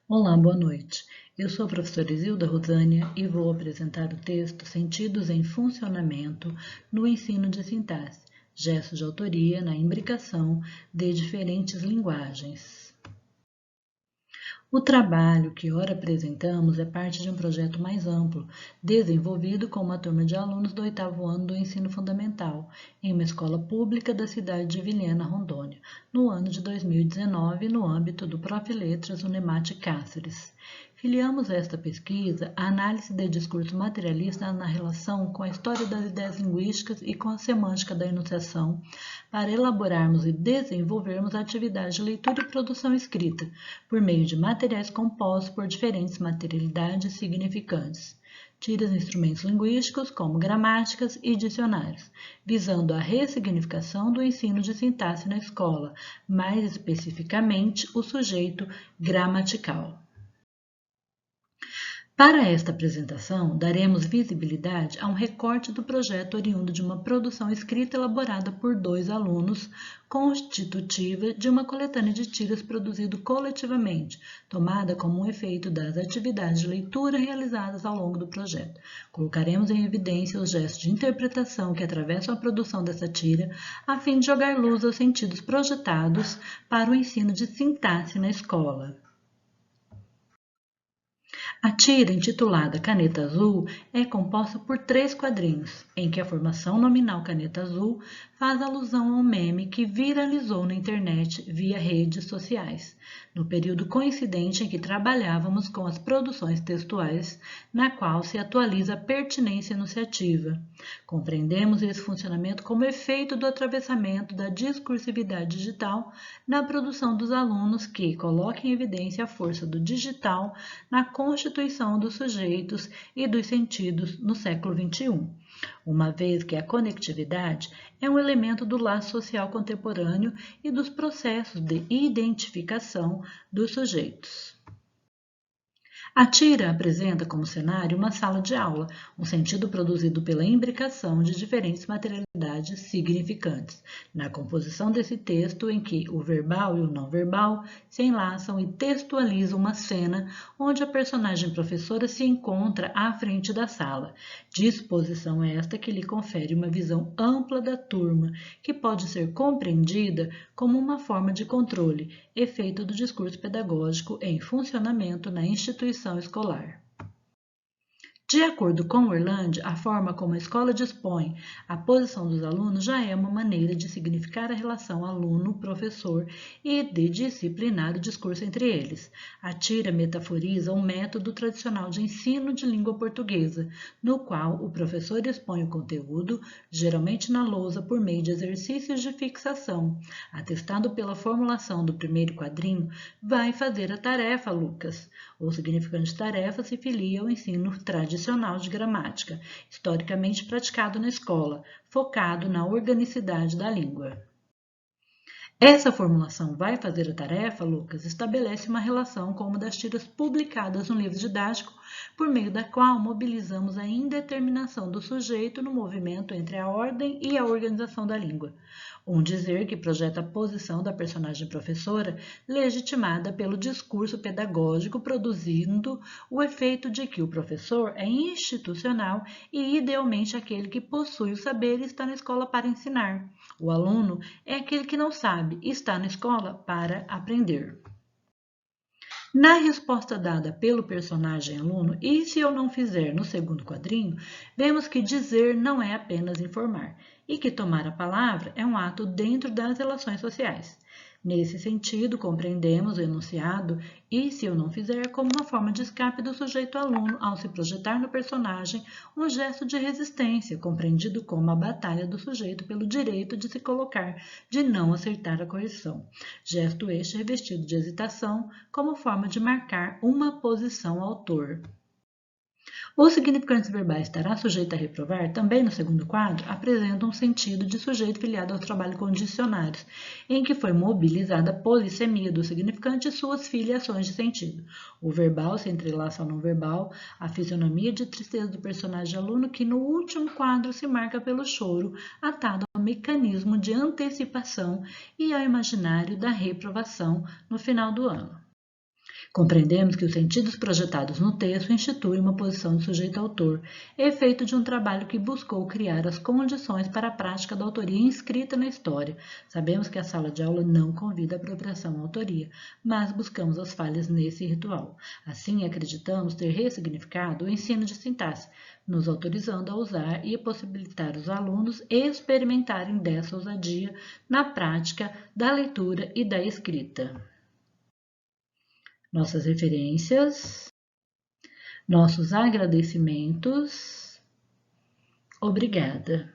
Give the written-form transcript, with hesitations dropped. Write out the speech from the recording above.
Olá, boa noite. Eu sou a professora Isilda Rosânia e vou apresentar o texto Sentidos em Funcionamento no Ensino de Sintaxe, gestos de autoria na imbricação de diferentes linguagens. O trabalho que ora apresentamos é parte de um projeto mais amplo, desenvolvido com uma turma de alunos do 8º ano do ensino fundamental, em uma escola pública da cidade de Vilhena, Rondônia, no ano de 2019, no âmbito do Prof. Letras Unemate Cáceres. Filiamos a esta pesquisa a análise de discurso materialista na relação com a história das ideias linguísticas e com a semântica da enunciação, para elaborarmos e desenvolvermos a atividade de leitura e produção escrita, por meio de materiais compostos por diferentes materialidades significantes. Tiras instrumentos linguísticos como gramáticas e dicionários, visando a ressignificação do ensino de sintaxe na escola, mais especificamente o sujeito gramatical. Para esta apresentação, daremos visibilidade a um recorte do projeto oriundo de uma produção escrita elaborada por 2 alunos, constitutiva de uma coletânea de tiras produzido coletivamente, tomada como um efeito das atividades de leitura realizadas ao longo do projeto. Colocaremos em evidência os gestos de interpretação que atravessam a produção dessa tira, a fim de jogar luz aos sentidos projetados para o ensino de sintaxe na escola. A tira, intitulada Caneta Azul, é composta por 3 quadrinhos, em que a formação nominal Caneta Azul faz alusão a um meme que viralizou na internet via redes sociais, no período coincidente em que trabalhávamos com as produções textuais, na qual se atualiza a pertinência enunciativa. Compreendemos esse funcionamento como efeito do atravessamento da discursividade digital na produção dos alunos que coloca em evidência a força do digital na constituição dos sujeitos e dos sentidos no século XXI, uma vez que a conectividade é um elemento do laço social contemporâneo e dos processos de identificação dos sujeitos. A tira apresenta como cenário uma sala de aula, um sentido produzido pela imbricação de diferentes materialidades significantes, na composição desse texto em que o verbal e o não verbal se enlaçam e textualizam uma cena onde a personagem professora se encontra à frente da sala, disposição esta que lhe confere uma visão ampla da turma, que pode ser compreendida como uma forma de controle, efeito do discurso pedagógico em funcionamento na instituição escolar. De acordo com Orlandi, a forma como a escola dispõe a posição dos alunos já é uma maneira de significar a relação aluno-professor e de disciplinar o discurso entre eles. A tira metaforiza um método tradicional de ensino de língua portuguesa, no qual o professor expõe o conteúdo, geralmente na lousa por meio de exercícios de fixação. Atestado pela formulação do primeiro quadrinho, vai fazer a tarefa, Lucas. O significante tarefa se filia ao ensino tradicional de gramática, historicamente praticado na escola, focado na organicidade da língua. Essa formulação vai fazer a tarefa, Lucas, estabelece uma relação com uma das tiras publicadas no livro didático, por meio da qual mobilizamos a indeterminação do sujeito no movimento entre a ordem e a organização da língua. Um dizer que projeta a posição da personagem professora, legitimada pelo discurso pedagógico, produzindo o efeito de que o professor é institucional e idealmente aquele que possui o saber e está na escola para ensinar. O aluno é aquele que não sabe e está na escola para aprender. Na resposta dada pelo personagem aluno, e se eu não fizer no segundo quadrinho, vemos que dizer não é apenas informar, e que tomar a palavra é um ato dentro das relações sociais. Nesse sentido, compreendemos o enunciado e se eu não fizer como uma forma de escape do sujeito aluno ao se projetar no personagem um gesto de resistência, compreendido como a batalha do sujeito pelo direito de se colocar, de não aceitar a correção. Gesto este revestido de hesitação como forma de marcar uma posição ao autor. Os significantes verbais estará sujeito a reprovar, também no segundo quadro, apresentam um sentido de sujeito filiado ao trabalho com dicionários, em que foi mobilizada a polissemia do significante e suas filiações de sentido. O verbal se entrelaça ao não verbal, a fisionomia de tristeza do personagem aluno, que no último quadro se marca pelo choro, atado ao mecanismo de antecipação e ao imaginário da reprovação no final do ano. Compreendemos que os sentidos projetados no texto instituem uma posição de sujeito-autor, efeito de um trabalho que buscou criar as condições para a prática da autoria inscrita na história. Sabemos que a sala de aula não convida a apropriação à autoria, mas buscamos as falhas nesse ritual. Assim, acreditamos ter ressignificado o ensino de sintaxe, nos autorizando a usar e possibilitar os alunos experimentarem dessa ousadia na prática da leitura e da escrita. Nossas referências, nossos agradecimentos. Obrigada.